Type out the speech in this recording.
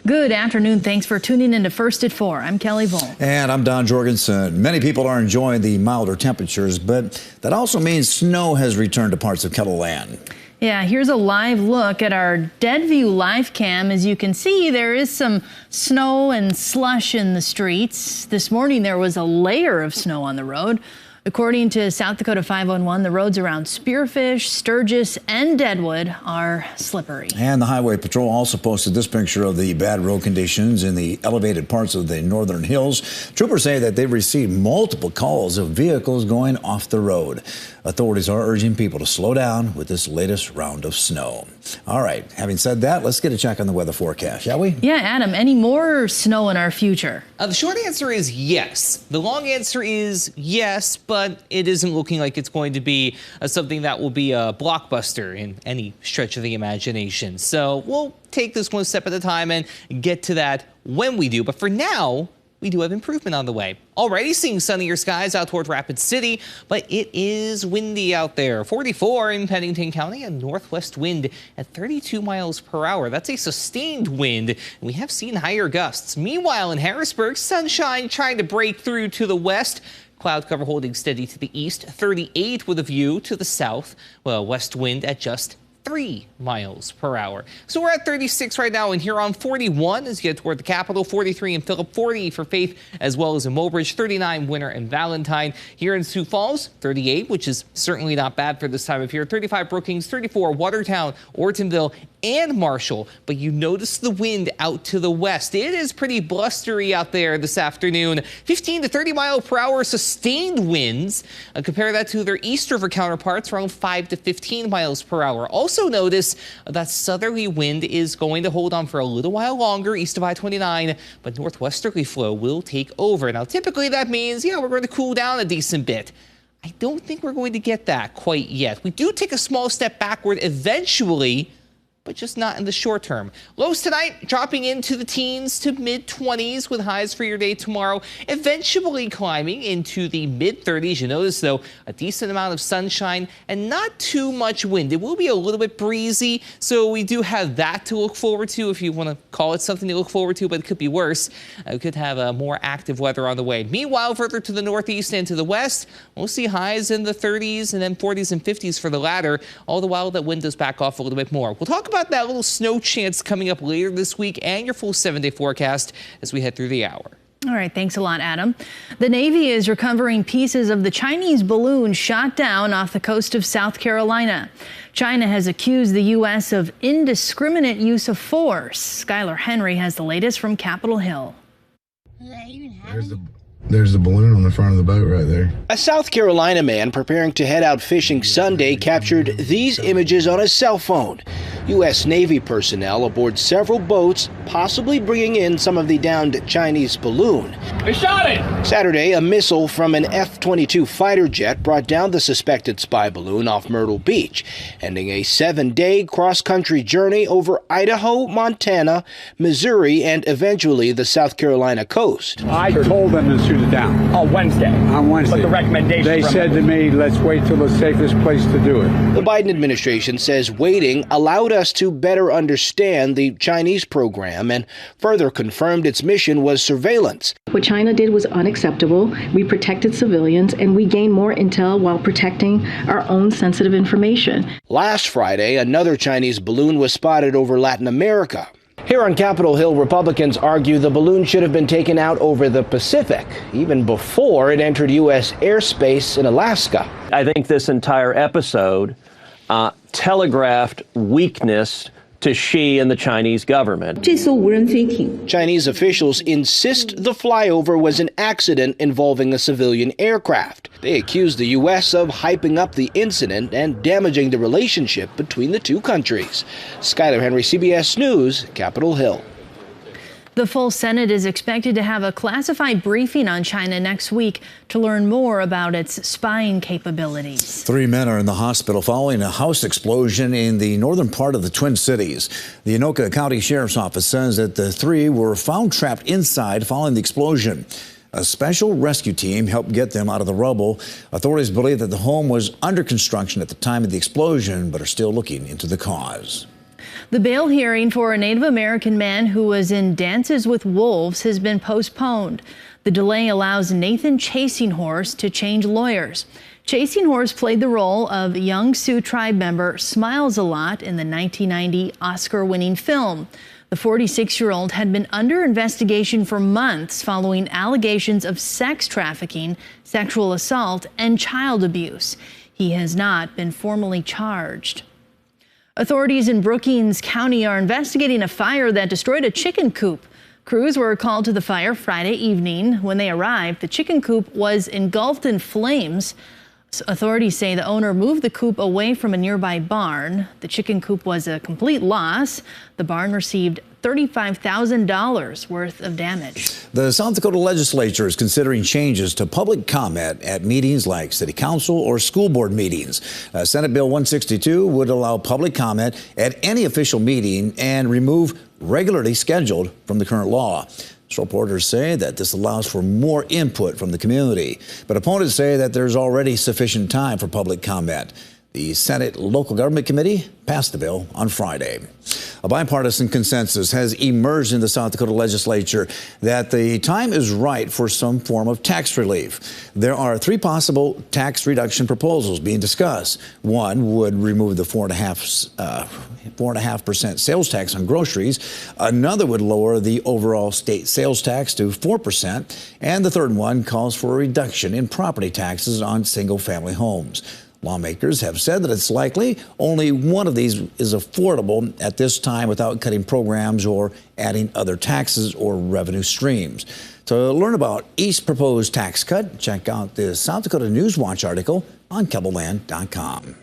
Good afternoon. Thanks for tuning in to First at 4. I'm Kelly Volk. And I'm Don Jorgensen. Many people are enjoying the milder temperatures, but that also means snow has returned to parts of Kettleland. Yeah, here's a live look at our Deadview live cam. As you can see, there is some snow and slush in the streets. This morning, there was a layer of snow on the road. According to South Dakota 511, the roads around Spearfish, Sturgis, and Deadwood are slippery. And the Highway Patrol also posted this picture of the bad road conditions in the elevated parts of the northern hills. Troopers say that they've received multiple calls of vehicles going off the road. Authorities are urging people to slow down with this latest round of snow. All right, having said that, let's get a check on the weather forecast, shall we? Yeah, Adam, any more snow in our future? The short answer is yes. The long answer is yes, but it isn't looking like it's going to be something that will be a blockbuster in any stretch of the imagination. So we'll take this one step at a time and get to that when we do. But for now, we do have improvement on the way. Already seeing sunnier skies out toward Rapid City, but it is windy out there. 44 in Pennington County, and northwest wind at 32 miles per hour. That's a sustained wind, and we have seen higher gusts. Meanwhile, in Harrisburg, sunshine trying to break through to the west. Cloud cover holding steady to the east, 38 with a view to the south. Well, west wind at just 3 miles per hour. So we're at 36 right now in Huron, 41 as you get toward the capital, 43 in Phillip, 40 for Faith, as well as in Mobridge, 39 Winter and Valentine. Here in Sioux Falls, 38, which is certainly not bad for this time of year, 35 Brookings, 34 Watertown, Ortonville, and Marshall. But you notice the wind out to the west. It is pretty blustery out there this afternoon. 15 to 30 mile per hour sustained winds. Compare that to their East River counterparts, around 5 to 15 miles per hour. Also notice that southerly wind is going to hold on for a little while longer east of I-29, but northwesterly flow will take over. Now, typically that means, we're going to cool down a decent bit. I don't think we're going to get that quite yet. We do take a small step backward eventually, but just not in the short term. Lows tonight dropping into the teens to mid-20s with highs for your day tomorrow, eventually climbing into the mid-30s. You notice, though, a decent amount of sunshine and not too much wind. It will be a little bit breezy, so we do have that to look forward to, if you want to call it something to look forward to, but it could be worse. We could have more active weather on the way. Meanwhile, further to the northeast and to the west, we'll see highs in the 30s and then 40s and 50s for the latter, all the while that wind does back off a little bit more. We'll talk about that little snow chance coming up later this week and your full 7-day forecast as we head through the hour. All right, thanks a lot, Adam. The Navy is recovering pieces of the Chinese balloon shot down off the coast of South Carolina. China has accused the U.S. of indiscriminate use of force. Skylar Henry has the latest from Capitol Hill. There's the balloon on the front of the boat right there. A South Carolina man preparing to head out fishing Sunday captured these images on his cell phone. U.S. Navy personnel aboard several boats, possibly bringing in some of the downed Chinese balloon. They shot it! Saturday, a missile from an F-22 fighter jet brought down the suspected spy balloon off Myrtle Beach, ending a 7-day cross-country journey over Idaho, Montana, Missouri, and eventually the South Carolina coast. I told them to shoot it down. On Wednesday. On Wednesday. But the recommendation they said to me, let's wait till the safest place to do it. The Biden administration says waiting allowed us to better understand the Chinese program and further confirmed its mission was surveillance. What China did was unacceptable. We protected civilians and we gained more intel while protecting our own sensitive information. Last Friday, another Chinese balloon was spotted over Latin America. Here on Capitol Hill, Republicans argue the balloon should have been taken out over the Pacific, even before it entered U.S. airspace in Alaska. I think this entire episode telegraphed weakness to Xi and the Chinese government. Chinese officials insist the flyover was an accident involving a civilian aircraft. They accuse the U.S. of hyping up the incident and damaging the relationship between the two countries. Skylar Henry, CBS News, Capitol Hill. The full Senate is expected to have a classified briefing on China next week to learn more about its spying capabilities. 3 men are in the hospital following a house explosion in the northern part of the Twin Cities. The Anoka County Sheriff's Office says that the 3 were found trapped inside following the explosion. A special rescue team helped get them out of the rubble. Authorities believe that the home was under construction at the time of the explosion, but are still looking into the cause. The bail hearing for a Native American man who was in Dances with Wolves has been postponed. The delay allows Nathan Chasing Horse to change lawyers. Chasing Horse played the role of young Sioux tribe member Smiles a Lot in the 1990 Oscar-winning film. The 46-year-old had been under investigation for months following allegations of sex trafficking, sexual assault, and child abuse. He has not been formally charged. Authorities in Brookings County are investigating a fire that destroyed a chicken coop. Crews were called to the fire Friday evening. When they arrived, the chicken coop was engulfed in flames. Authorities say the owner moved the coop away from a nearby barn. The chicken coop was a complete loss. The barn received $35,000 worth of damage. The South Dakota legislature is considering changes to public comment at meetings like city council or school board meetings. Senate Bill 162 would allow public comment at any official meeting and remove regularly scheduled from the current law. Reporters say that this allows for more input from the community, but opponents say that there's already sufficient time for public comment. The Senate Local Government Committee passed the bill on Friday. A bipartisan consensus has emerged in the South Dakota legislature that the time is right for some form of tax relief. There are three possible tax reduction proposals being discussed. One would remove the 4.5% sales tax on groceries. Another would lower the overall state sales tax to 4%. And the third one calls for a reduction in property taxes on single-family homes. Lawmakers have said that it's likely only one of these is affordable at this time without cutting programs or adding other taxes or revenue streams. To learn about each proposed tax cut, check out the South Dakota News Watch article on KEBELLAND.com.